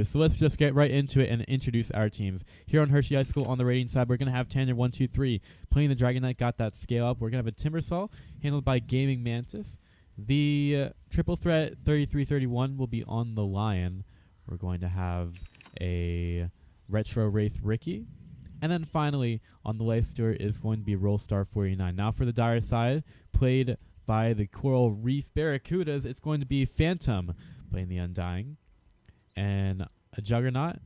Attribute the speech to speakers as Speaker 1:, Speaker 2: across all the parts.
Speaker 1: So let's just get right into it and introduce our teams. Here on Hershey High School on the rating side, we're going to have Tanner123 playing the Dragon Knight, got that scale up. We're going to have a Timbersaw handled by Gaming Mantis. The triple threat 3331 will be on the Lion. We're going to have a Retro Wraith Ricky. And then finally, on the Life Steward is going to be Rollstar 49. Now for the Dire side, played by the Coral Reef Barracudas, it's going to be Phantom playing the Undying. And a Juggernaut,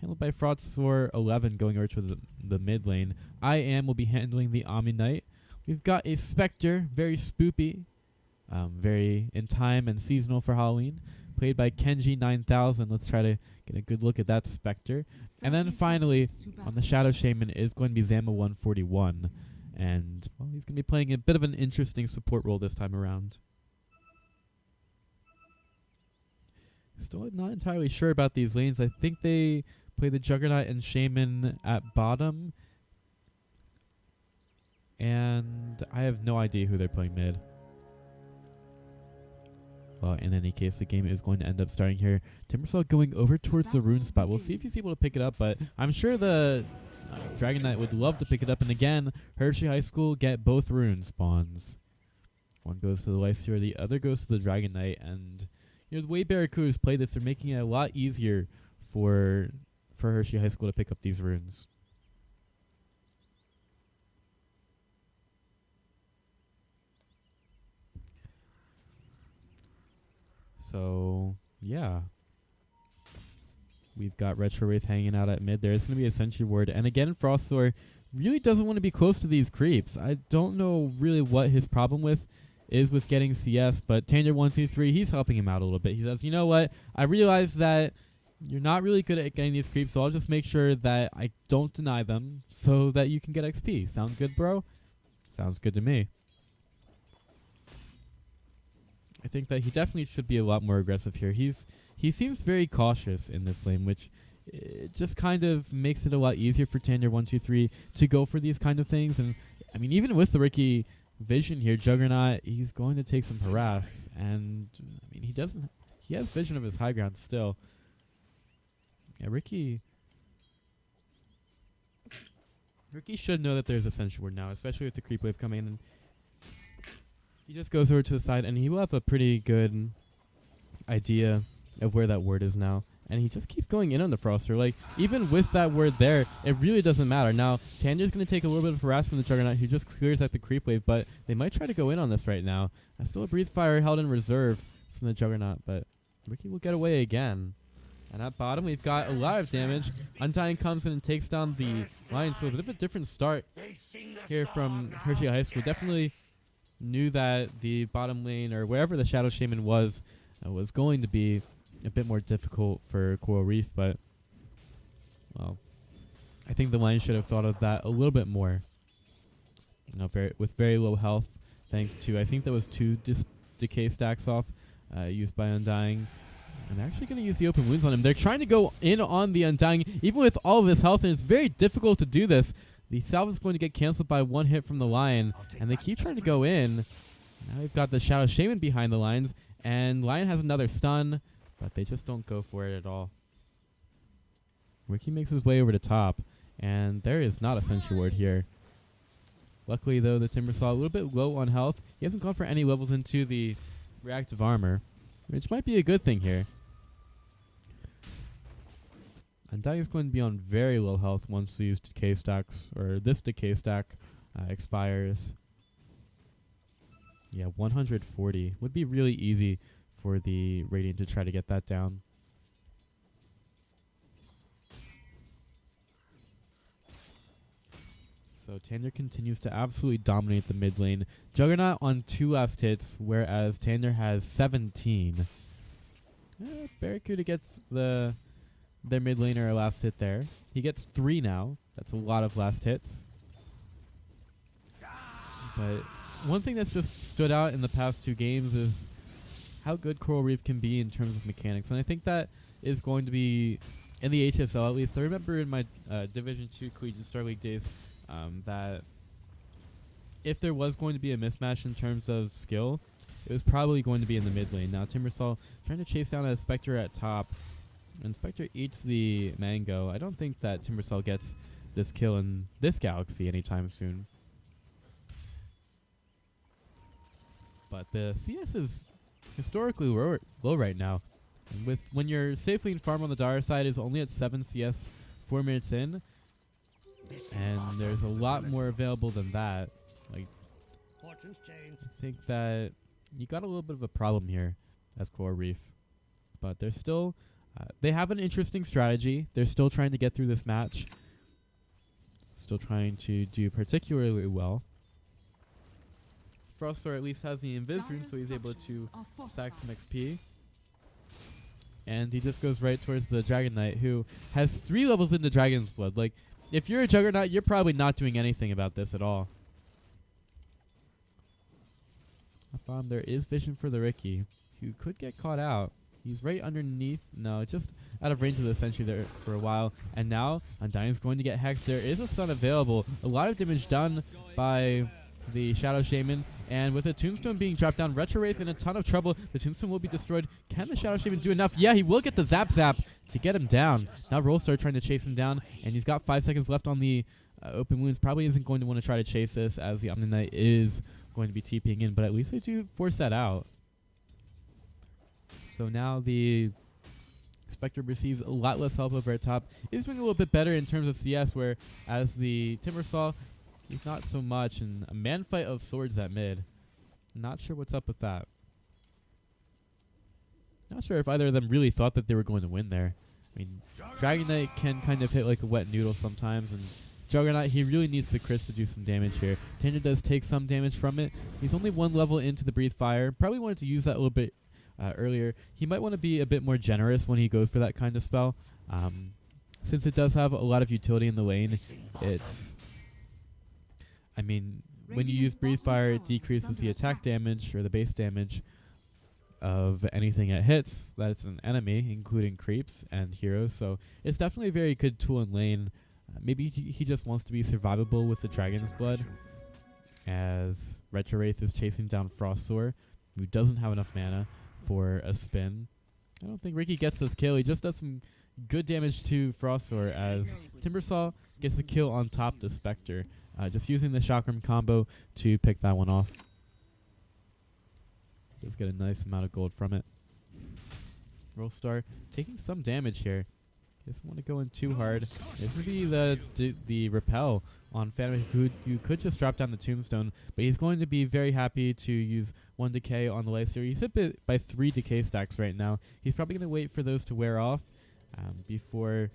Speaker 1: handled by Fraudsaur 11, going over to the mid lane. I Am will be handling the Omni Knight. We've got a Spectre, very spoopy, very in time and seasonal for Halloween, played by Kenji 9000. Let's try to get a good look at that Spectre. And then finally, on the Shadow Shaman is going to be Zama 141. And, well, he's going to be playing a bit of an interesting support role this time around. Still not entirely sure about these lanes. I think they play the Juggernaut and Shaman at bottom. And I have no idea who they're playing mid. Well, in any case, the game is going to end up starting here. Timbersaw going over towards the rune spot. We'll see if he's able to pick it up, but I'm sure the Dragon Knight would love to pick it up. And again, Hershey High School get both rune spawns. One goes to the Life Stealer, the other goes to the Dragon Knight, and you know, the way Barracudas play this, they're making it a lot easier for Hershey High School to pick up these runes. So, yeah. We've got Retro Wraith hanging out at mid. There's going to be a Sentry Ward. And again, Frostsaur really doesn't want to be close to these creeps. I don't know really what his problem is with getting CS, but Tanger123, he's helping him out a little bit. He says, you know what, I realize that you're not really good at getting these creeps, so I'll just make sure that I don't deny them so that you can get XP. Sound good, bro? Sounds good to me. I think that he definitely should be a lot more aggressive here. He seems very cautious in this lane, which just kind of makes it a lot easier for Tanger123 to go for these kind of things. And I mean, even with the Ricky vision here, Juggernaut, he's going to take some harass, and I mean, he has vision of his high ground still. Yeah, Ricky should know that there's a Sentry Ward now, especially with the creep wave coming in. And he just goes over to the side, and he will have a pretty good idea of where that word is now. And he just keeps going in on the Froster. Like, even with that word there, it really doesn't matter. Now, Tanya's going to take a little bit of harassment from the Juggernaut, who just clears out the creep wave, but they might try to go in on this right now. Still a Breathe Fire held in reserve from the Juggernaut, but Ricky will get away again. And at bottom, we've got a lot of damage. Undying comes in and takes down the Lion, so a bit of a different start here from Hershey High School. Definitely knew that the bottom lane, or wherever the Shadow Shaman was going to be a bit more difficult for Coral Reef, but, well, I think the Lions should have thought of that a little bit more. You know, with very low health, thanks to, I think that was 2 decay stacks off, used by Undying. And they're actually going to use the open wounds on him. They're trying to go in on the Undying, even with all of his health, and it's very difficult to do this. The salve is going to get canceled by 1 hit from the Lion, and they keep trying to go in. Now we've got the Shadow Shaman behind the lines, and Lion has another stun, but they just don't go for it at all. Ricky makes his way over to top, and there is not a Sentry Ward here. Luckily, though, the Timbersaw a little bit low on health. He hasn't gone for any levels into the reactive armor, which might be a good thing here. Undying is going to be on very low health once these decay stacks, or this decay stack, expires. Yeah, 140 would be really easy for the Radiant to try to get that down. So Tanner continues to absolutely dominate the mid lane. Juggernaut on 2 last hits, whereas Tanner has 17. Barracuda gets their mid laner a last hit there. He gets 3 now. That's a lot of last hits. But one thing that's just stood out in the past 2 games is how good Coral Reef can be in terms of mechanics. And I think that is going to be, in the HSL at least, I remember in my Division 2 Collegiate Star League days, that if there was going to be a mismatch in terms of skill, it was probably going to be in the mid lane. Now Timbersaw trying to chase down a Spectre at top. And Spectre eats the mango. I don't think that Timbersaw gets this kill in this galaxy anytime soon. But the CS is historically low right now. And when your safe lane farm on the Dara side is only at 7 CS 4 minutes in, and there's a lot more available than that. Like, I think that you got a little bit of a problem here as Core Reef. But they're still, they have an interesting strategy. They're still trying to get through this match. Still trying to do particularly well. Frostor at least has the Invis Rune, so he's able to stack some XP. And he just goes right towards the Dragon Knight, who has 3 levels into Dragon's Blood. Like, if you're a Juggernaut, you're probably not doing anything about this at all. Up bottom, there is vision for the Ricky, who could get caught out. He's right underneath. No, just out of range of the sentry there for a while. And now, Undying's going to get hexed. There is a stun available. A lot of damage done by the Shadow Shaman. And with a Tombstone being dropped down, Retro Wraith in a ton of trouble. The Tombstone will be destroyed. Can the Shadow Shaman do enough? Yeah, he will get the Zap to get him down. Now Rollstar trying to chase him down. And he's got 5 seconds left on the open wounds. Probably isn't going to want to try to chase this, as the Omni Knight is going to be TPing in. But at least they do force that out. So now the Spectre receives a lot less help over at top. Is doing a little bit better in terms of CS, where as the Timbersaw, he's not so much. And a man fight of swords at mid. Not sure what's up with that. Not sure if either of them really thought that they were going to win there. I mean, Dragon Knight can kind of hit like a wet noodle sometimes, and Juggernaut, he really needs the Chris to do some damage here. Tanya does take some damage from it. He's only 1 level into the Breathe Fire. Probably wanted to use that a little bit earlier. He might want to be a bit more generous when he goes for that kind of spell. Since it does have a lot of utility in the lane, it's... I mean, when you use Breathe Fire, it decreases the attack damage, or the base damage, of anything it hits that's an enemy, including creeps and heroes. So it's definitely a very good tool in lane. Maybe he just wants to be survivable with the Dragon's Blood, as Retro Wraith is chasing down Frostor, who doesn't have enough mana for a spin. I don't think Ricky gets this kill. He just does some good damage to Frostor, as Timbersaw gets the kill on top the Spectre. Just using the Chakram combo to pick that one off. Just get a nice amount of gold from it. Rollstar taking some damage here. Doesn't want to go in too hard. This would be the repel on Phantom, who you could just drop down the Tombstone, but he's going to be very happy to use 1 decay on the Lysander. He's hit by 3 decay stacks right now. He's probably going to wait for those to wear off before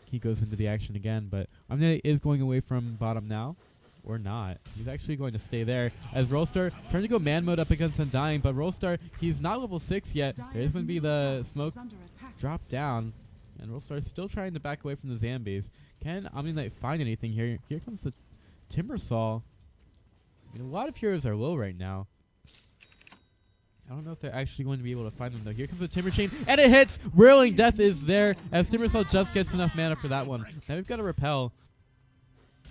Speaker 1: he goes into the action again, but Omni is going away from bottom now. Or not. He's actually going to stay there, as Rollstar trying to go man mode up against Undying, but Rollstar, he's not level 6 yet. There's going to be the smoke drop down, and Rollstar is still trying to back away from the zombies. Can Omni Knight find anything here? Here comes the Timbersaw. I mean, a lot of heroes are low right now. I don't know if they're actually going to be able to find them, though. Here comes the Timber Chain, and it hits! Whirling Death is there, as Timbersaw just gets enough mana for that one. Now we've got a repel.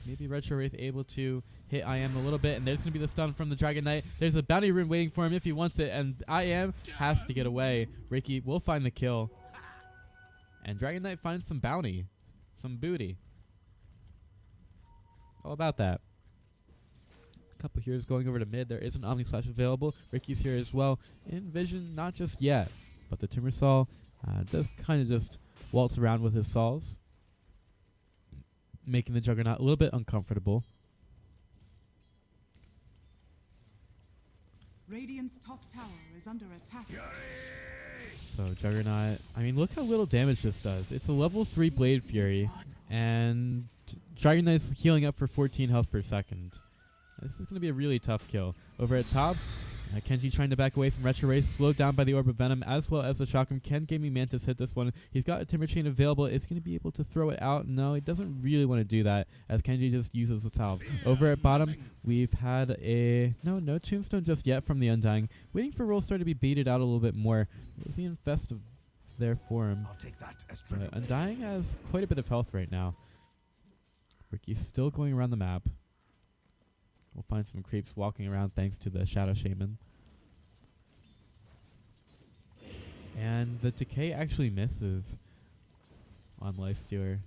Speaker 1: Maybe Retro Wraith able to hit IM a little bit, and there's going to be the stun from the Dragon Knight. There's a bounty rune waiting for him if he wants it, and IM has to get away. Ricky will find the kill. And Dragon Knight finds some bounty. Some booty. All about that. A couple heroes going over to mid. There is an Omni Slash available. Ricky's here as well. In vision, not just yet. But the Timbersaw does kind of just waltz around with his saws, making the Juggernaut a little bit uncomfortable.
Speaker 2: Radiant's top tower is under attack.
Speaker 1: So Juggernaut, I mean, look how little damage this does. It's a level 3 Blade Fury, and Dragon Knight's healing up for 14 health per second. This is going to be a really tough kill. Over at top, Kenji trying to back away from Retro Wraith, slowed down by the Orb of Venom, as well as the Chakram. Can Gaming Mantis hit this one? He's got a Timber Chain available. Is going to be able to throw it out? No, he doesn't really want to do that, as Kenji just uses the salve. Over at bottom, we've had a... No Tombstone just yet from the Undying. Waiting for Rollstar to be baited out a little bit more. We'll see Infest there for him. Undying has quite a bit of health right now. Ricky's still going around the map. We'll find some creeps walking around thanks to the Shadow Shaman. And the decay actually misses. on Lifestealer.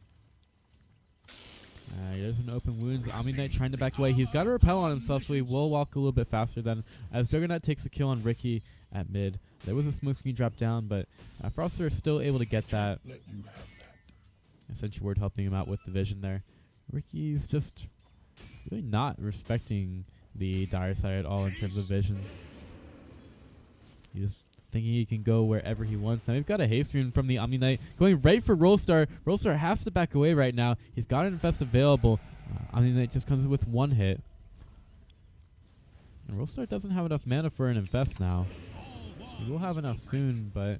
Speaker 1: There's an open wounds. Omni Knight trying to back away. He's got a repel on himself, so he will walk a little bit faster then. As Juggernaut takes a kill on Ricky at mid. There was a smoke screen drop down, but Froster is still able to get that. Essentially Ward helping him out with the vision there. Ricky's just really not respecting the dire side at all in terms of vision. He's thinking he can go wherever he wants. Now we've got a haste rune from the Omni Knight going right for Rollstar. Rollstar has to back away right now. He's got an infest available. Omni Knight just comes with one hit. And Rollstar doesn't have enough mana for an infest now. He will have enough soon, but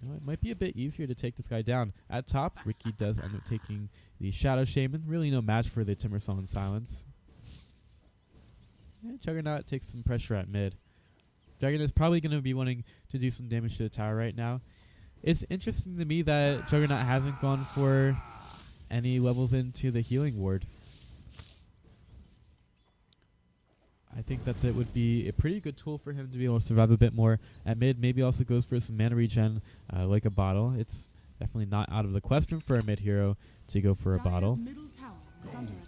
Speaker 1: you know, it might be a bit easier to take this guy down. At top, Ricky does end up taking the Shadow Shaman. Really no match for the Timbersaw in silence. And Juggernaut takes some pressure at mid. Dragon is probably going to be wanting to do some damage to the tower right now. It's interesting to me that Juggernaut hasn't gone for any levels into the healing ward. I think that that would be a pretty good tool for him to be able to survive a bit more. At mid, maybe also goes for some mana regen like a bottle. It's definitely not out of the question for a mid hero to go for a bottle.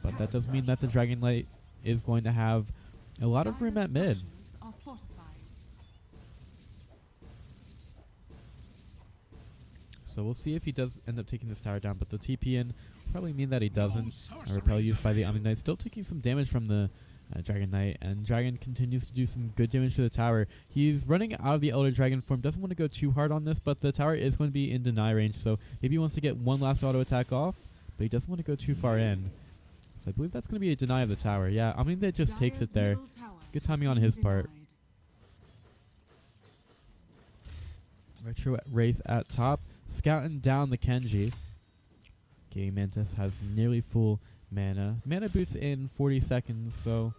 Speaker 1: But that does mean that the Dragon Knight is going to have a lot of room at mid. So we'll see if he does end up taking this tower down, but the TP in probably mean that he doesn't. Repel used by the Omni Knight, still taking some damage from the Dragon Knight, and Dragon continues to do some good damage to the tower. He's running out of the Elder Dragon form, doesn't want to go too hard on this, but the tower is going to be in deny range, so maybe he wants to get one last auto attack off, but he doesn't want to go too far in. So I believe that's going to be a deny of the tower. Yeah, Omni Knight just takes it there. Good timing on his part. Retro Wraith at top. Scouting down the Kenji. Gaming Mantis has nearly full mana. Mana boots in 40 seconds, so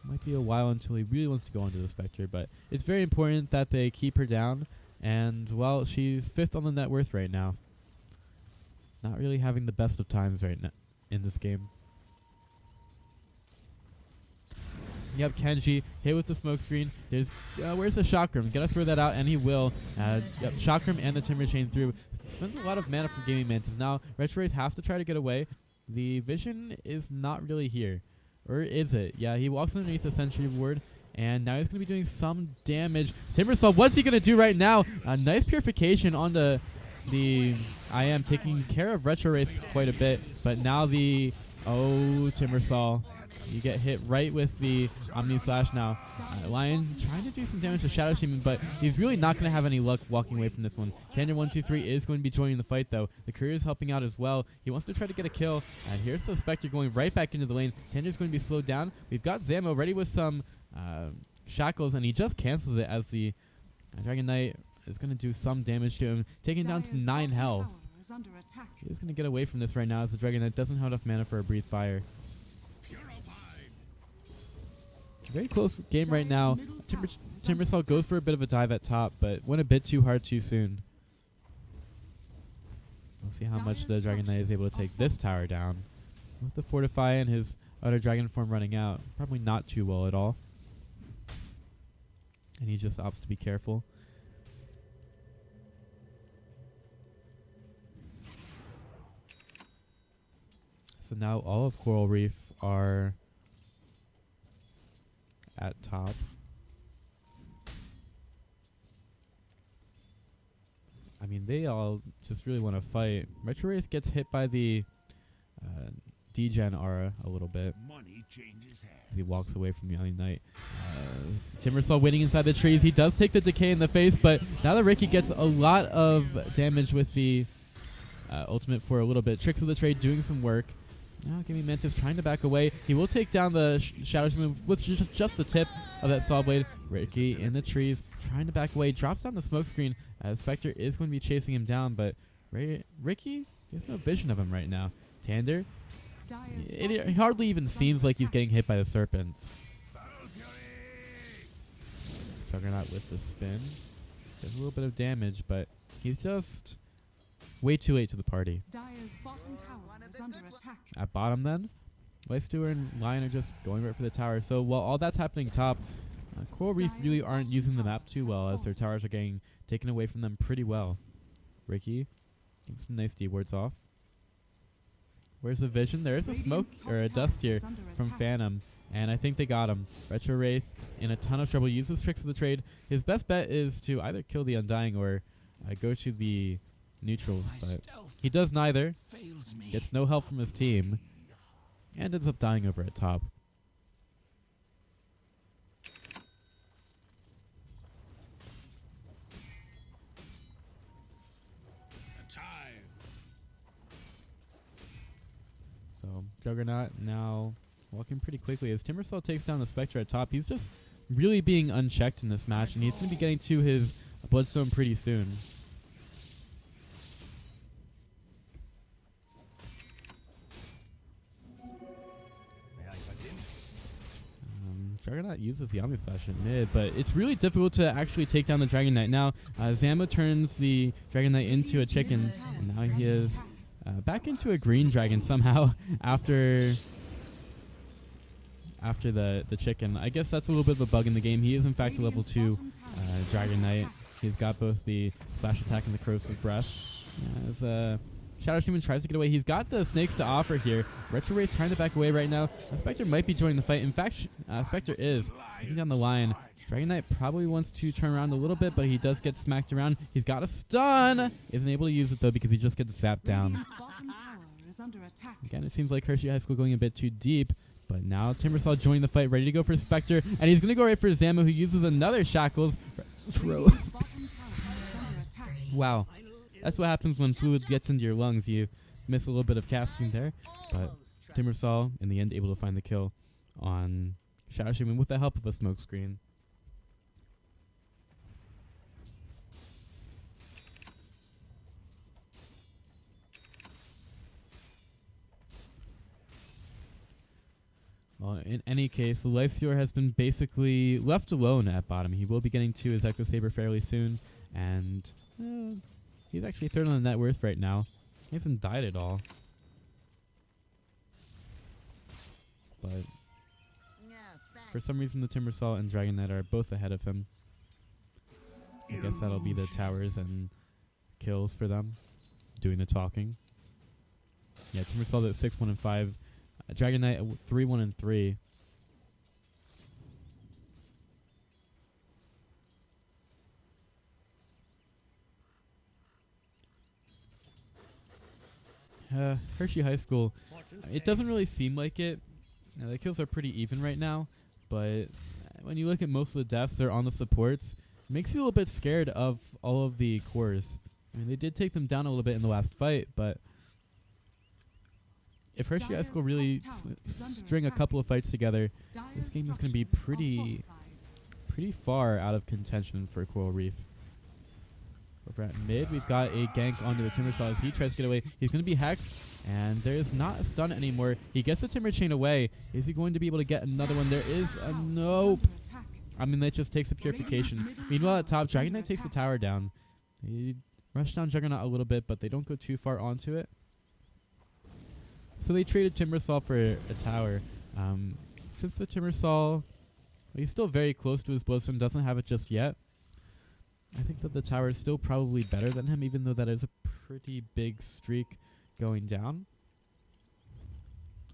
Speaker 1: it might be a while until he really wants to go into the Spectre, but it's very important that they keep her down, and, well, she's 5th on the net worth right now. Not really having the best of times right now in this game. Yep, Kenji hit with the smoke screen. There's where's the Chakram? Gotta throw that out, and he will. Yep, Chakram and the Timber Chain through. Spends a lot of mana from Gaming Mantis. Now, Retro Wraith has to try to get away. The vision is not really here. Or is it? Yeah, he walks underneath the Sentry Ward, and now he's going to be doing some damage. Timbersaw, what's he going to do right now? A nice purification on the I am taking care of Retro Wraith quite a bit, but now the... Oh, Timbersaw. You get hit right with the Omni Slash now. Lion trying to do some damage to Shadow Shaman, but he's really not going to have any luck walking away from this one. Tander123 is going to be joining the fight, though. The Courier is helping out as well. He wants to try to get a kill, and here's the Spectre going right back into the lane. Tander's going to be slowed down. We've got Zamo ready with some shackles, and he just cancels it as the Dragon Knight is going to do some damage to him, taking down to 9 health. He's going to get away from this right now as the Dragon Knight doesn't have enough mana for a Breathe Fire. Very close game right now. Timbersaw goes for a bit of a dive at top, but went a bit too hard too soon. We'll see how much the Dragon Knight is able to take this tower down. With the Fortify and his Outer Dragon form running out, probably not too well at all. And he just opts to be careful. So now all of Coral Reef are at top. I mean, they all just really want to fight. Retro Wraith gets hit by the degen aura a little bit as he walks away from the Omni Knight. Timbersaw waiting inside the trees. He does take the decay in the face, but now that Ricky gets a lot of damage with the ultimate for a little bit. Tricks of the Trade doing some work. Now Gaming Mantis trying to back away. He will take down the Shadow Shaman with just the tip of that Saw Blade. Ricky in the trees trying to back away. Drops down the smoke screen as Spectre is going to be chasing him down, but Ricky, there's no vision of him right now. Tander, it hardly even seems like he's getting hit by the serpents. Juggernaut with the spin. Does a little bit of damage, but he's just way too late to the party.
Speaker 2: Dire's bottom tower is under attack.
Speaker 1: At bottom then, Lifestealer and Lion are just going right for the tower. So while all that's happening top, Coral Reef really aren't using the map too well as their towers are getting taken away from them pretty well. Ricky Getting some nice D wards off. Where's the vision? There is a smoke or a dust here from Phantom, and I think they got him. Retro Wraith in a ton of trouble. Uses tricks of the trade. His best bet is to either kill the Undying or go to the neutrals, but he does neither. Gets no help from his team, and ends up dying over at top. So Juggernaut now walking pretty quickly as Timbersaw takes down the Spectre at top. He's just really being unchecked in this match, and he's going to be getting to his Bloodstone pretty soon. Juggernaut uses the Omni Slash in mid, but it's really difficult to actually take down the Dragon Knight. Now, Zama turns the Dragon Knight into a chicken, and now he is back into a green dragon somehow after the chicken. I guess that's a little bit of a bug in the game. He is in fact a level 2 Dragon Knight. He's got both the Splash Attack and the Corrosive Breath. As Shadow Shaman tries to get away, he's got the snakes to offer here. Retro Wraith trying to back away right now. Spectre might be joining the fight. In fact, Spectre is taking down the line. Dragon Knight probably wants to turn around a little bit, but he does get smacked around. He's got a stun. Isn't able to use it, though, because he just gets zapped down. Again, it seems like Hershey High School going a bit too deep, but now Timbersaw joining the fight, ready to go for Spectre, and he's going to go right for Zama, who uses another Shackles. Wow. That's what happens when fluid gets into your lungs. You miss a little bit of casting there, but Timbersaw, in the end, able to find the kill on Shadow Shaman with the help of a smoke screen. Well, in any case, the Lifestealer has been basically left alone at bottom. He will be getting to his Echo Saber fairly soon, and he's actually third on the net worth right now. He hasn't died at all. But for some reason, the Timbersaw and Dragon Knight are both ahead of him. I guess that'll be the towers and kills for them, doing the talking. Yeah, Timbersaw at 6-1 and 5. Dragon Knight at 3-1 and 3. Hershey High School, it doesn't really seem like it. The kills are pretty even right now, but when you look at most of the deaths, they're on the supports. It makes you a little bit scared of all of the cores. I mean, they did take them down a little bit in the last fight, but if Hershey High School really string a couple of fights together, this game is going to be pretty far out of contention for Coral Reef. Over at mid, we've got a gank onto the Timbersaw as he tries to get away. He's going to be hexed, and there is not a stun anymore. He gets the Timber Chain away. Is he going to be able to get another one? There is a nope. I mean, that just takes a purification. Meanwhile, at top, Dragon Knight takes the tower down. They rush down Juggernaut a little bit, but they don't go too far onto it. So they traded Timbersaw for a tower. Since the Timbersaw, he's still very close to his Bloodstone, doesn't have it just yet. I think that the tower is still probably better than him, even though that is a pretty big streak going down.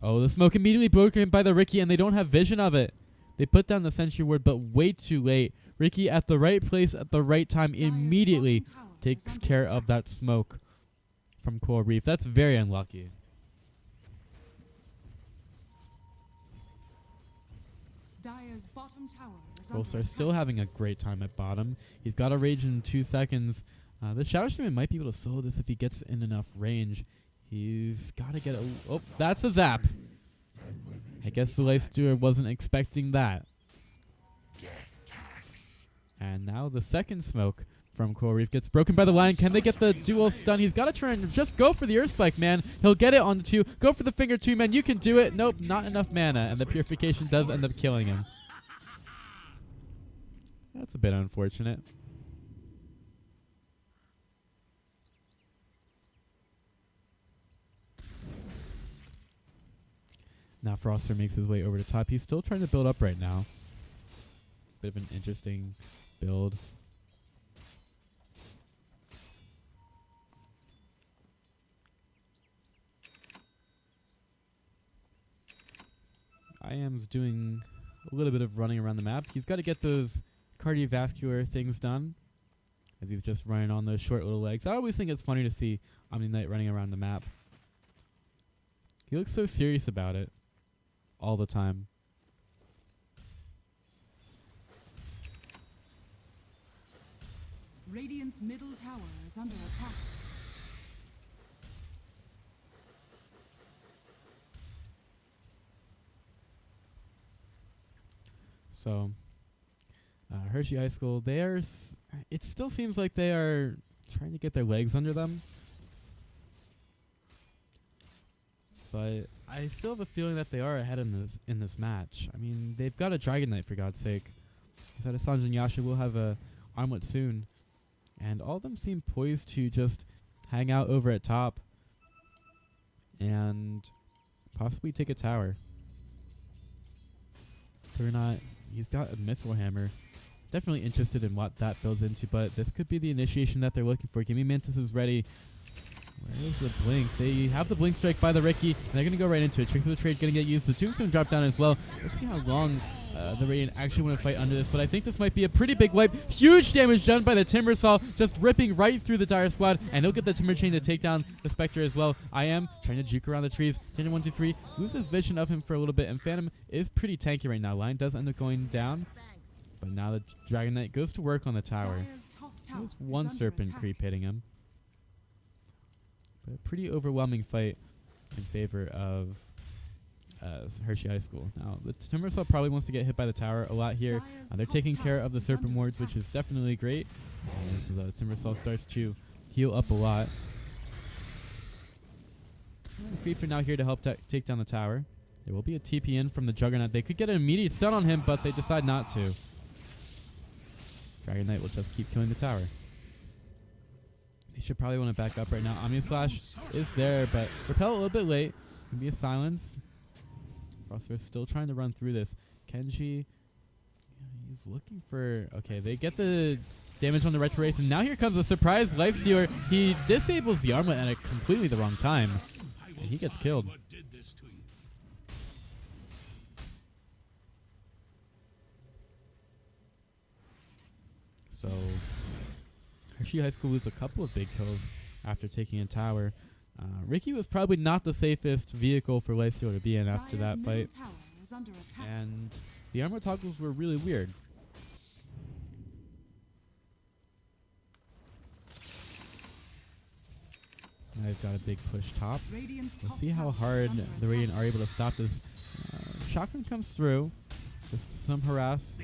Speaker 1: Oh, the smoke immediately broken by the Ricky, and they don't have vision of it. They put down the Sentry Ward, but way too late. Ricky at the right place at the right time immediately takes care of that smoke from Coral Reef. That's very unlucky. Rolstar still having a great time at bottom. He's got a rage in 2 seconds. The Shadow Shaman might be able to solo this if he gets in enough range. He's got to get a... Oh, that's a zap. I guess the Lifestealer wasn't expecting that. And now the second smoke from Coral Reef gets broken by the Lion. Can they get the dual stun? He's got to turn and just go for the Earth Spike, man. He'll get it on the 2. Go for the Finger 2, man. You can do it. Nope, not enough mana. And the Purification does end up killing him. That's a bit unfortunate. Now Froster makes his way over to top. He's still trying to build up right now. Bit of an interesting build. I am's doing a little bit of running around the map. He's got to get those cardiovascular things done, as he's just running on those short little legs. I always think it's funny to see Omni Knight running around the map. He looks so serious about it all the time.
Speaker 2: Radiant's middle tower is under attack.
Speaker 1: So, Hershey High School, it still seems like they are trying to get their legs under them. But I still have a feeling that they are ahead in this match. I mean, they've got a Dragon Knight, for God's sake. So Sanj and Yasha will have a armlet soon. And all of them seem poised to just hang out over at top and possibly take a tower. They're not... He's got a Mithril Hammer. Definitely interested in what that builds into, but this could be the initiation that they're looking for. Gimme Mantis is ready. Where is the Blink? They have the Blink Strike by the Ricky, and they're going to go right into it. Tricks of the Trade going to get used. The Tombstone drop down as well. Let's see how long the Radiant actually want to fight under this, but I think this might be a pretty big wipe. Huge damage done by the Timbersaw, just ripping right through the Dire Squad, and he'll get the Timber Chain to take down the Spectre as well. I am trying to juke around the trees. Tangent 1, 2, 3 loses vision of him for a little bit, and Phantom is pretty tanky right now. Lion does end up going down, but now the Dragon Knight goes to work on the tower. There's one Serpent creep hitting him. But a pretty overwhelming fight in favor of Hershey High School. Now, the Timbersaw probably wants to get hit by the tower a lot here. They're taking care of the Serpent Wards, which is definitely great. And this is Timbersaw starts to heal up a lot. The creeps are now here to help take down the tower. There will be a TP in from the Juggernaut. They could get an immediate stun on him, but they decide not to. Dragon Knight will just keep killing the tower. They should probably want to back up right now. Omni Slash is there, but Repel a little bit late. Can be a silence. Frostwe're still trying to run through this. Kenji, he's looking for... Okay, they get the damage on the Retro Wraith, and now here comes a surprise Lifestealer. He disables the armlet at completely the wrong time, and he gets killed. So, Hershey High School loses a couple of big kills after taking a tower. Ricky was probably not the safest vehicle for Lifestealer to be in after that fight. And the armor toggles were really weird. Now they've got a big push top. Let's see how hard the Radiant are able to stop this. Shotgun comes through. Just some harass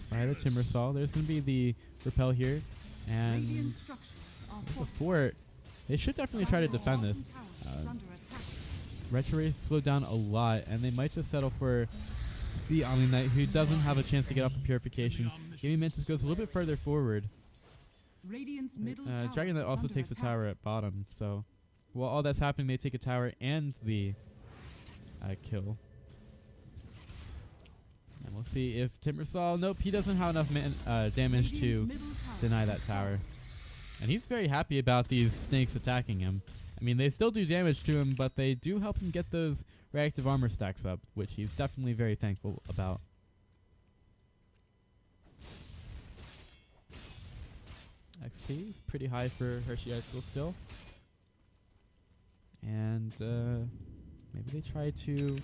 Speaker 1: by the Timbersaw. There's going to be the repel here. And the fort. They should definitely try to defend this. Retro Wraith slowed down a lot, and they might just settle for the Omni Knight, who doesn't have a chance to get off the Purification. Gimme Mantis goes a little bit further forward. Dragon Knight also takes the tower at bottom, so while all that's happening, they take a tower and the kill. And we'll see if Timbersaw... Nope, he doesn't have enough damage to deny that tower. And he's very happy about these snakes attacking him. I mean, they still do damage to him, but they do help him get those reactive armor stacks up, which he's definitely very thankful about. XP is pretty high for Hershey High School still. And maybe they try to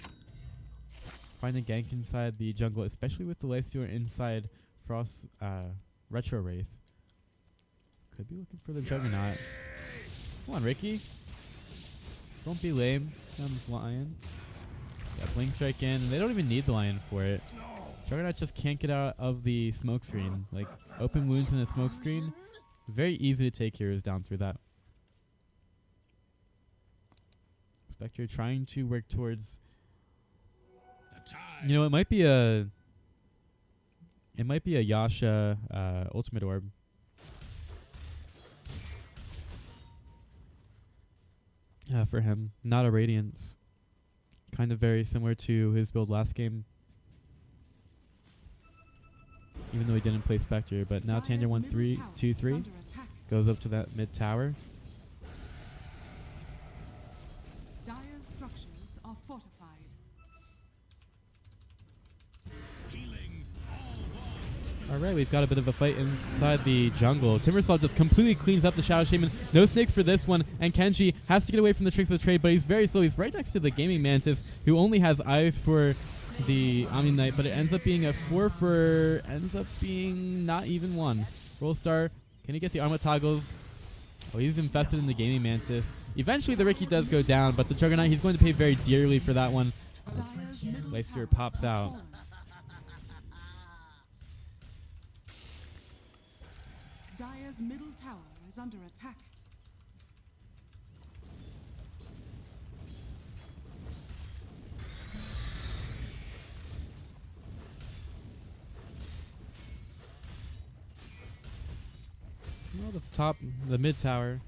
Speaker 1: find a gank inside the jungle, especially with the Lifestealer inside Frost Retro Wraith. Could be looking for the Juggernaut. Come on, Ricky. Don't be lame. Comes Lion. Got Blink Strike in, and they don't even need the Lion for it. Juggernaut just can't get out of the smoke screen. Like, open wounds in a smoke screen. Very easy to take heroes down through that. Spectre trying to work towards... You know, it might be a Yasha ultimate orb. For him, not a Radiance. Kind of very similar to his build last game. Even though he didn't play Spectre, but now Tanya 1-3-2-3 goes up to that mid tower.
Speaker 2: Dire's structures are fortified.
Speaker 1: Alright, we've got a bit of a fight inside the jungle. Timbersaw just completely cleans up the Shadow Shaman. No snakes for this one, and Kenji has to get away from the tricks of the trade, but he's very slow. He's right next to the Gaming Mantis, who only has eyes for the Omni Knight, but it ends up being a 4 for... ends up being not even 1. Roll Star, can he get the armor toggles? Oh, he's infested in the Gaming Mantis. Eventually the Riki does go down, but the Juggernaut, he's going to pay very dearly for that one. Leicester pops out.
Speaker 2: Dire's middle tower is under attack.
Speaker 1: Well, the mid tower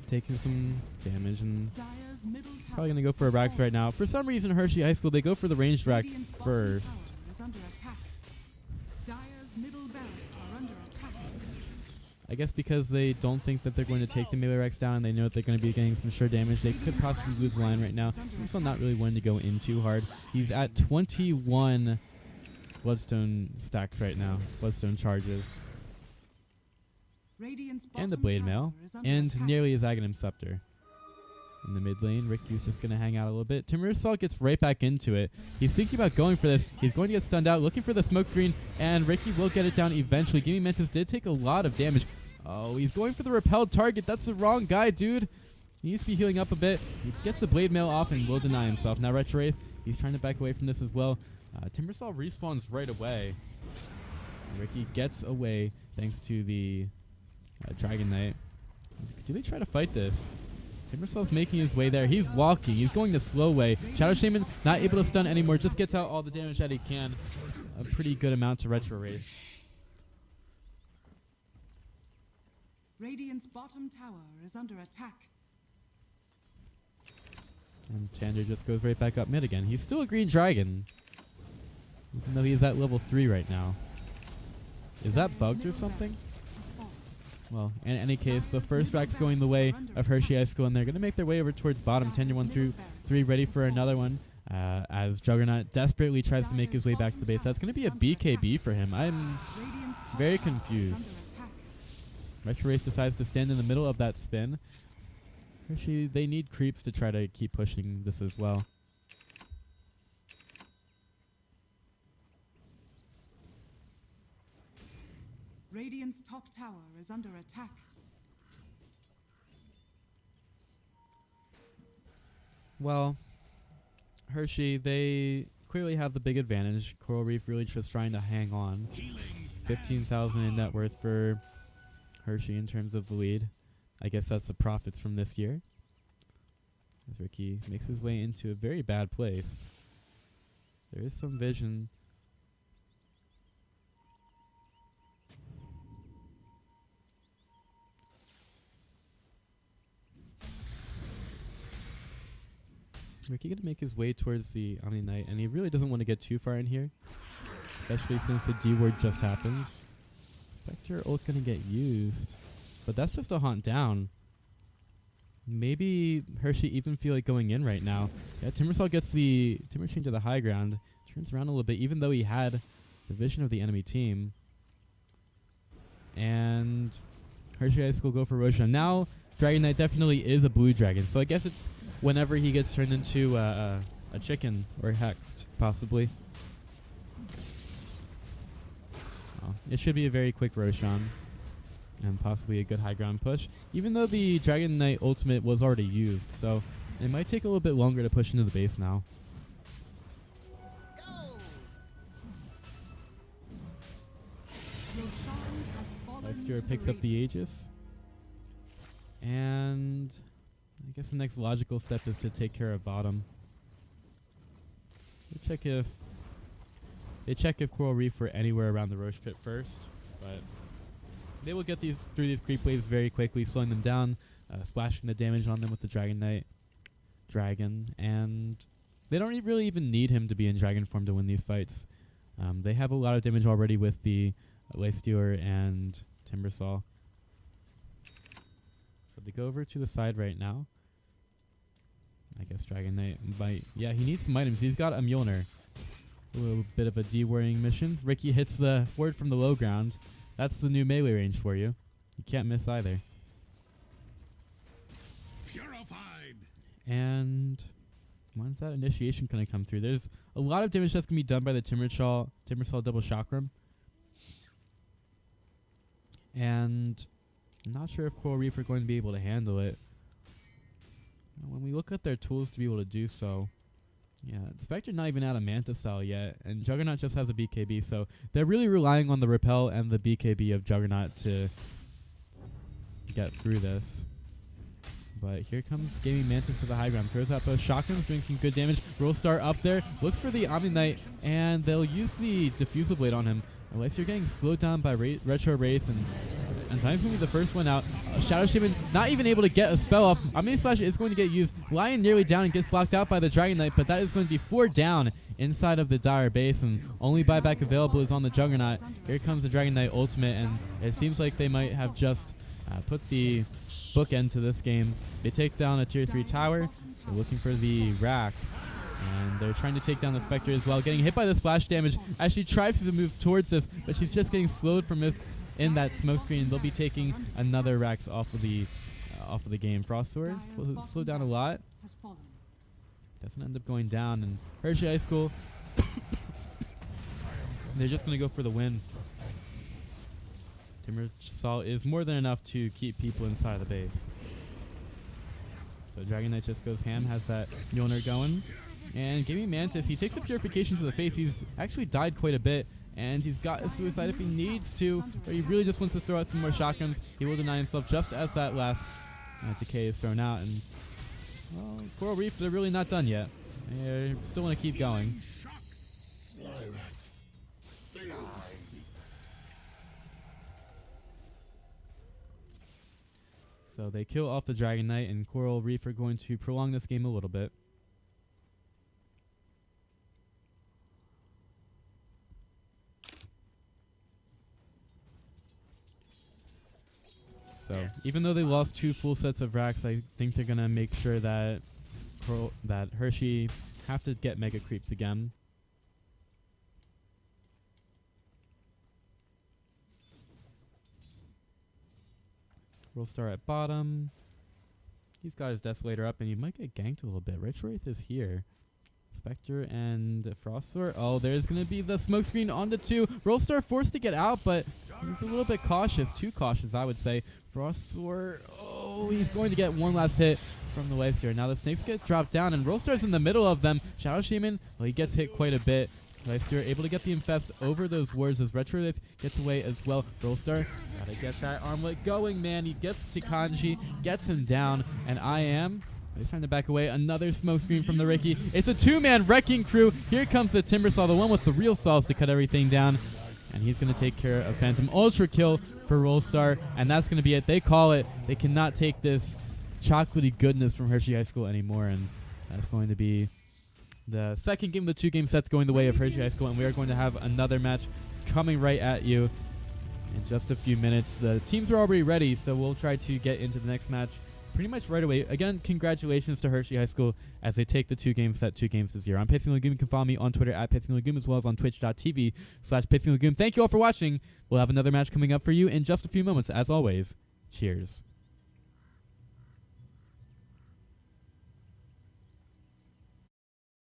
Speaker 1: taking some damage and
Speaker 2: Dire's middle tower
Speaker 1: probably gonna go for a Rax right now. For some reason, Hershey High School, they go for the ranged Rax
Speaker 2: Radiant's bottom
Speaker 1: first.
Speaker 2: tower is under attack. Dire's middle barracks are under attack.
Speaker 1: I guess because they don't think that they're going to take the melee Rex down and they know that they're going to be getting some sure damage, they could possibly lose the line right now. I'm still not really wanting to go in too hard. He's at 21 Bloodstone stacks right now, Bloodstone charges.
Speaker 2: Radiant's
Speaker 1: And the
Speaker 2: bottom
Speaker 1: Blade
Speaker 2: tower
Speaker 1: Mail,
Speaker 2: is under
Speaker 1: and
Speaker 2: attack.
Speaker 1: nearly his Aghanim Scepter. In the mid lane, Ricky's just going to hang out a little bit. Timbersaw gets right back into it. He's thinking about going for this. He's going to get stunned out, looking for the smoke screen, and Ricky will get it down eventually. Gaming Mantis did take a lot of damage. Oh, he's going for the repelled target. That's the wrong guy, dude. He needs to be healing up a bit. He gets the Blade Mail off and will deny himself. Now Retro Wraith, he's trying to back away from this as well. Timbersaw respawns right away. And Ricky gets away thanks to the Dragon Knight. Do they try to fight this? Timbersaw's making his way there. He's walking. He's going the slow way. Shadow Shaman not able to stun anymore. Just gets out all the damage that he can. A pretty good amount to Retro Wraith.
Speaker 2: Radiant's bottom tower is under attack.
Speaker 1: And Tander just goes right back up mid again. He's still a green dragon, even though he's at level 3 right now. Is that bugged or something? Well, in any case, the first rack's going the way of Hershey High School, and they're going to make their way over towards bottom. Tander 1 through 3 ready for another one. As Juggernaut desperately tries to make his way back to the base. That's going to be a BKB for him. I'm very confused. Retro Wraith decides to stand in the middle of that spin. Hershey, they need creeps to try to keep pushing this as well.
Speaker 2: Radiant's top tower is under attack.
Speaker 1: Well, Hershey, they clearly have the big advantage. Coral Reef really just trying to hang on. 15,000 in net worth for Hershey in terms of the lead. I guess that's the profits from this year. As Ricky makes his way into a very bad place. There is some vision. Ricky gonna make his way towards the Omni Knight, and he really doesn't want to get too far in here, especially since the D word just happened. Spectre ult gonna get used, but that's just a haunt down. Maybe Hershey even feel like going in right now. Yeah, Timbersaw gets the Timber Chain to the high ground, turns around a little bit, even though he had the vision of the enemy team. And Hershey High School go for Roshan. Now Dragon Knight definitely is a blue dragon, so I guess it's whenever he gets turned into a chicken or hexed, possibly. Oh, it should be a very quick Roshan and possibly a good high ground push, even though the Dragon Knight ultimate was already used, so it might take a little bit longer to push into the base now. Leicester picks up the Aegis, and I guess the next logical step is to take care of bottom. They check if Coral Reef were anywhere around the Roche pit first, but they will get through these creep waves very quickly, slowing them down, splashing the damage on them with the Dragon Knight Dragon, and they don't really even need him to be in Dragon form to win these fights. They have a lot of damage already with the Leicester and Timbersaw. So they go over to the side right now. I guess Dragon Knight might... Yeah, he needs some items. He's got a Mjolnir. A little bit of a deworrying mission. Ricky hits the ward from the low ground. That's the new melee range for you. You can't miss either.
Speaker 3: Purified.
Speaker 1: And when's that initiation going to come through? There's a lot of damage that's going to be done by the Timbersaw double chakram. And I'm not sure if Coral Reef are going to be able to handle it. When we look at their tools to be able to do so, yeah, Spectre not even out of Manta style yet, and Juggernaut just has a BKB, so they're really relying on the repel and the BKB of Juggernaut to get through this. But here comes Gaming Mantis to the high ground. Throws out both shotguns, doing some good damage. Rollstar up there, looks for the Omni Knight, and they'll use the Diffusal Blade on him. Unless you're getting slowed down by Retro Wraith, and Time's going to be the first one out. Shadow Shaman not even able to get a spell off. Omni Slash is going to get used. Lion nearly down and gets blocked out by the Dragon Knight, but that is going to be 4 down inside of the Dire base, and only buyback available is on the Juggernaut. Here comes the Dragon Knight ultimate, and it seems like they might have just put the bookend to this game. They take down a tier 3 tower. They're looking for the racks. And they're trying to take down the Spectre as well, getting hit by the splash damage as she tries to move towards this, but she's just getting slowed from in that smoke screen. They'll be taking another Rax off of the game. Frost Sword slowed down a lot. Doesn't end up going down, and Hershey High School, they're just going to go for the win. Timbersaw is more than enough to keep people inside the base. So Dragon Knight just goes ham, has that Mjolnir going. And Gaming Mantis, he takes a Purification to the face. He's actually died quite a bit, and he's got a suicide if he needs to, but he really just wants to throw out some more shotguns. He will deny himself just as that last decay is thrown out. And, well, Coral Reef, they're really not done yet. They still want to keep going. So they kill off the Dragon Knight, and Coral Reef are going to prolong this game a little bit. So even though they lost 2 full sets of racks, I think they're going to make sure that Hershey have to get Mega Creeps again. Rollstar at bottom. He's got his Desolator up, and he might get ganked a little bit. Rich Wraith is here. Spectre and Frost Sword. Oh, there's going to be the smoke screen onto 2. Rollstar forced to get out, but he's a little bit cautious. Too cautious, I would say. Frost Sword. Oh, he's going to get one last hit from the waves here. Now the snakes get dropped down, and Rollstar's in the middle of them. Shadow Shaman, well, he gets hit quite a bit. Leicester able to get the infest over those wards as Retrolith gets away as well. Rollstar gotta get that armlet going, man. He gets to Kanji, gets him down, and he's trying to back away. Another smoke screen from the Ricky. It's a 2-man wrecking crew. Here comes the Timbersaw, the one with the real saws to cut everything down. And he's going to take care of Phantom. Ultra kill for Rollstar, and that's going to be it. They call it. They cannot take this chocolatey goodness from Hershey High School anymore, and that's going to be the second game of the 2-game sets going the way of Hershey High School, and we are going to have another match coming right at you in just a few minutes. The teams are already ready, so we'll try to get into the next match pretty much right away. Again, congratulations to Hershey High School as they take the 2-game set 2-0. I'm Pithing Legume. You can follow me on Twitter at Pithing Legume, as well as on twitch.tv/Pithing Legume. Thank you all for watching. We'll have another match coming up for you in just a few moments. As always, cheers.